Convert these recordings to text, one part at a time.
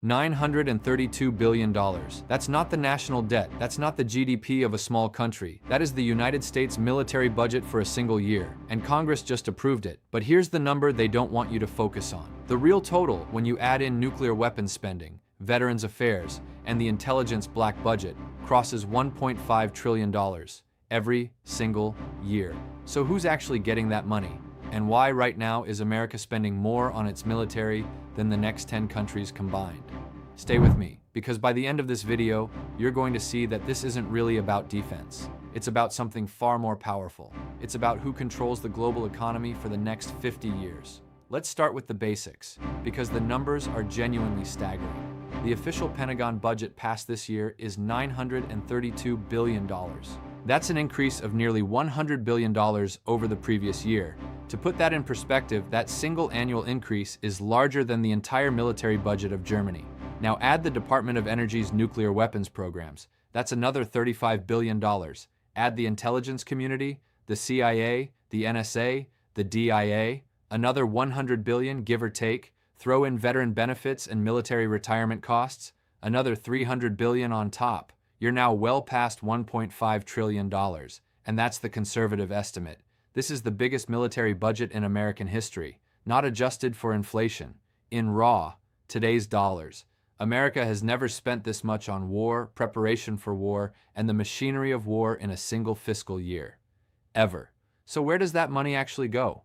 $932 billion. That's not the national debt. That's not the GDP of a small country. That is the United States military budget for a single year, and Congress just approved it. But here's the number they don't want you to focus on. The real total, when you add in nuclear weapons spending, Veterans Affairs, and the intelligence black budget, crosses $1.5 trillion every single year. So who's actually getting that money? And why right now is America spending more on its military than the next 10 countries combined? Stay with me, because by the end of this video, you're going to see that this isn't really about defense. It's about something far more powerful. It's about who controls the global economy for the next 50 years. Let's start with the basics, because the numbers are genuinely staggering. The official Pentagon budget passed this year is $932 billion. That's an increase of nearly $100 billion over the previous year. To put that in perspective, that single annual increase is larger than the entire military budget of Germany. Now add the Department of Energy's nuclear weapons programs. That's another $35 billion. Add the intelligence community, the CIA, the NSA, the DIA, another $100 billion, give or take. Throw in veteran benefits and military retirement costs, another $300 billion on top. You're now well past $1.5 trillion, and that's the conservative estimate. This is the biggest military budget in American history, not adjusted for inflation. In raw, today's dollars. America has never spent this much on war, preparation for war, and the machinery of war in a single fiscal year. Ever. So where does that money actually go?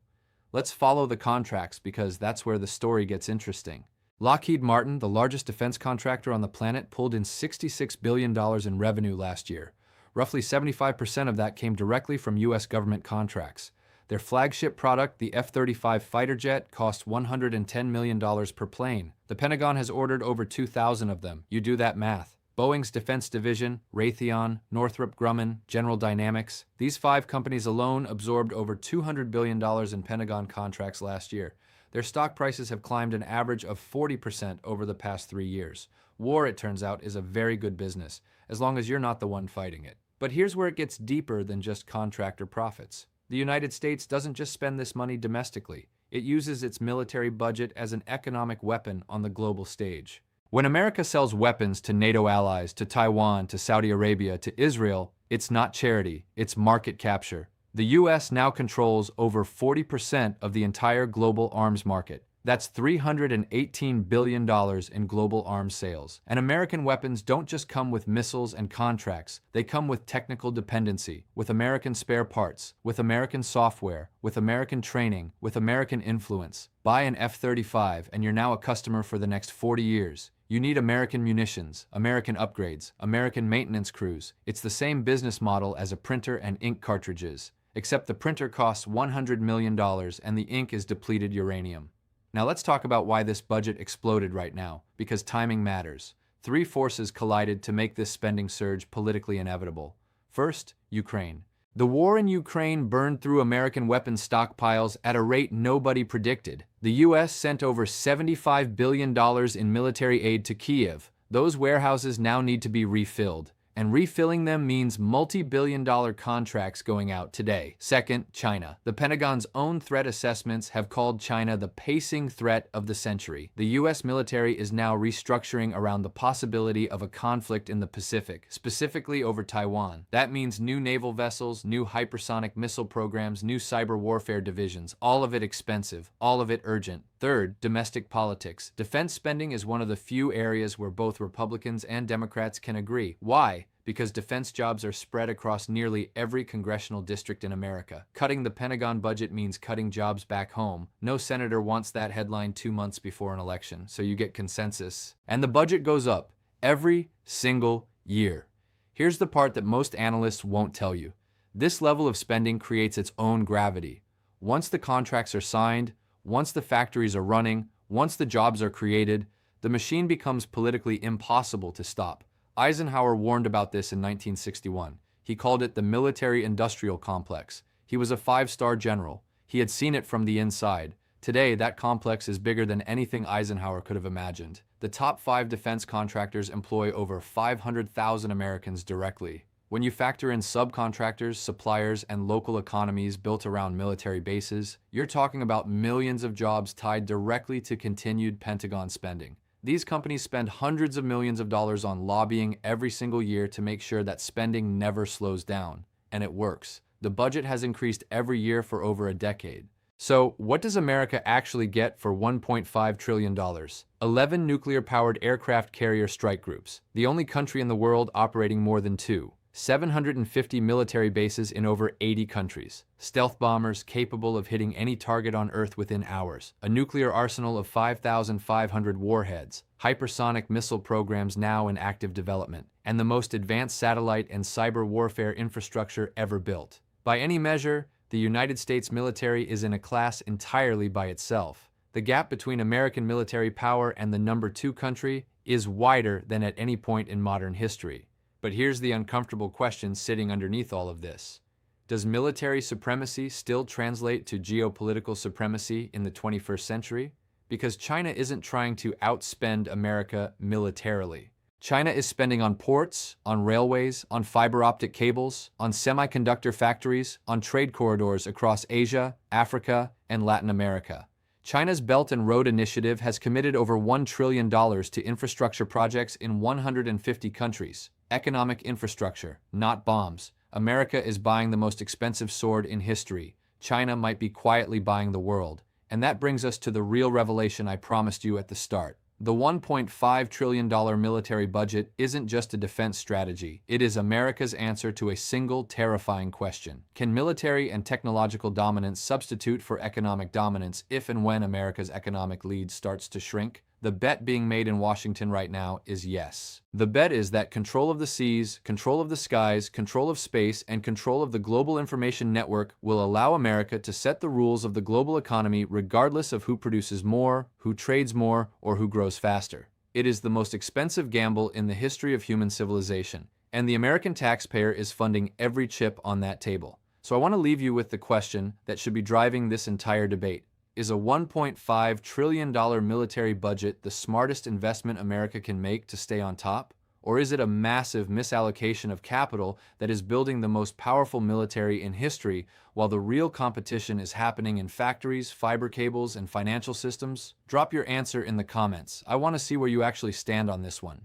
Let's follow the contracts because that's where the story gets interesting. Lockheed Martin, the largest defense contractor on the planet, pulled in $66 billion in revenue last year. Roughly 75% of that came directly from U.S. government contracts. Their flagship product, the F-35 fighter jet, cost $110 million per plane. The Pentagon has ordered over 2,000 of them. You do that math. Boeing's defense division, Raytheon, Northrop Grumman, General Dynamics, these 5 companies alone absorbed over $200 billion in Pentagon contracts last year. Their stock prices have climbed an average of 40% over the past 3 years. War, it turns out, is a very good business, as long as you're not the one fighting it. But here's where it gets deeper than just contractor profits. The United States doesn't just spend this money domestically. It uses its military budget as an economic weapon on the global stage. When America sells weapons to NATO allies, to Taiwan, to Saudi Arabia, to Israel, it's not charity, it's market capture. The U.S. now controls over 40% of the entire global arms market. That's $318 billion in global arms sales. And American weapons don't just come with missiles and contracts. They come with technical dependency, with American spare parts, with American software, with American training, with American influence. Buy an F-35 and you're now a customer for the next 40 years. You need American munitions, American upgrades, American maintenance crews. It's the same business model as a printer and ink cartridges, except the printer costs $100 million and the ink is depleted uranium. Now let's talk about why this budget exploded right now, because timing matters. 3 forces collided to make this spending surge politically inevitable. First, Ukraine. The war in Ukraine burned through American weapons stockpiles at a rate nobody predicted. The U.S. sent over $75 billion in military aid to Kyiv. Those warehouses now need to be refilled. And refilling them means multi-billion-dollar contracts going out today. Second, China. The Pentagon's own threat assessments have called China the pacing threat of the century. The U.S. military is now restructuring around the possibility of a conflict in the Pacific, specifically over Taiwan. That means new naval vessels, new hypersonic missile programs, new cyber warfare divisions, all of it expensive, all of it urgent. Third, domestic politics. Defense spending is one of the few areas where both Republicans and Democrats can agree. Why? Because defense jobs are spread across nearly every congressional district in America. Cutting the Pentagon budget means cutting jobs back home. No senator wants that headline 2 months before an election, so you get consensus. And the budget goes up every single year. Here's the part that most analysts won't tell you. This level of spending creates its own gravity. Once the contracts are signed, once the factories are running, once the jobs are created, the machine becomes politically impossible to stop. Eisenhower warned about this in 1961. He called it the military-industrial complex. He was a 5-star general. He had seen it from the inside. Today, that complex is bigger than anything Eisenhower could have imagined. The top 5 defense contractors employ over 500,000 Americans directly. When you factor in subcontractors, suppliers, and local economies built around military bases, you're talking about millions of jobs tied directly to continued Pentagon spending. These companies spend hundreds of millions of dollars on lobbying every single year to make sure that spending never slows down. And it works. The budget has increased every year for over a decade. So, what does America actually get for $1.5 trillion? 11 nuclear-powered aircraft carrier strike groups, the only country in the world operating more than two. 750 military bases in over 80 countries. Stealth bombers capable of hitting any target on Earth within hours. A nuclear arsenal of 5,500 warheads. Hypersonic missile programs now in active development. And the most advanced satellite and cyber warfare infrastructure ever built. By any measure, the United States military is in a class entirely by itself. The gap between American military power and the number 2 country is wider than at any point in modern history. But here's the uncomfortable question sitting underneath all of this. Does military supremacy still translate to geopolitical supremacy in the 21st century? Because China isn't trying to outspend America militarily. China is spending on ports, on railways, on fiber optic cables, on semiconductor factories, on trade corridors across Asia, Africa, and Latin America. China's Belt and Road Initiative has committed over $1 trillion to infrastructure projects in 150 countries. Economic infrastructure, not bombs. America is buying the most expensive sword in history. China might be quietly buying the world. And that brings us to the real revelation I promised you at the start. The $1.5 trillion military budget isn't just a defense strategy. It is America's answer to a single terrifying question. Can military and technological dominance substitute for economic dominance if and when America's economic lead starts to shrink? The bet being made in Washington right now is yes. The bet is that control of the seas, control of the skies, control of space, and control of the global information network will allow America to set the rules of the global economy regardless of who produces more, who trades more, or who grows faster. It is the most expensive gamble in the history of human civilization, and the American taxpayer is funding every chip on that table. So I want to leave you with the question that should be driving this entire debate. Is a $1.5 trillion military budget the smartest investment America can make to stay on top? Or is it a massive misallocation of capital that is building the most powerful military in history while the real competition is happening in factories, fiber cables, and financial systems? Drop your answer in the comments. I want to see where you actually stand on this one.